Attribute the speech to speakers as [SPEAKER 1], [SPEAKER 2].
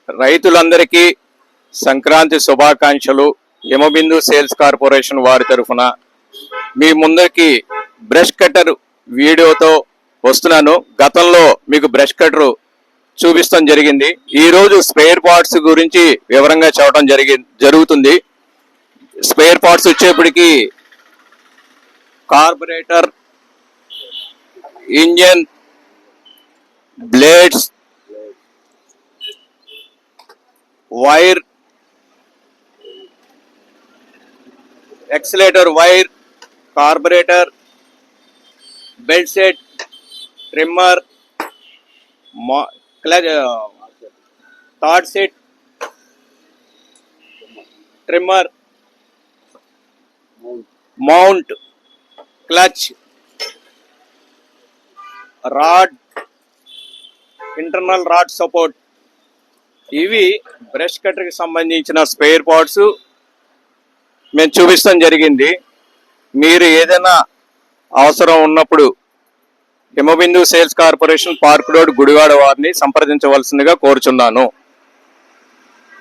[SPEAKER 1] రైతులందరికీ సంక్రాంతి శుభాకాంక్షలు. Himabindu sales corporation వారి తరఫున మీ ముందరికి బ్రష్ కట్టర్ వీడియోతో వస్తున్నాను. గతంలో మీకు బ్రష్ కట్టర్ చూపిస్తాం జరిగింది. ఈరోజు స్పేర్ పార్ట్స్ గురించి వివరంగా చెప్పడం జరుగుతుంది. స్పేర్ పార్ట్స్ వచ్చేప్పటికి carburettor, engine, blades, wire, accelerator wire, carburettor, belt set, trimmer, third set, trimmer, mount, clutch, rod, internal rod support, ఇవి బ్రష్ కట్టర్కి సంబంధించిన స్పేర్ పార్ట్స్ మేము చూపిస్తాం జరిగింది. మీరు ఏదైనా అవసరం ఉన్నప్పుడు Himabindu sales corporation, park road, Gudivada వారిని సంప్రదించవలసిందిగా కోరుచున్నాను.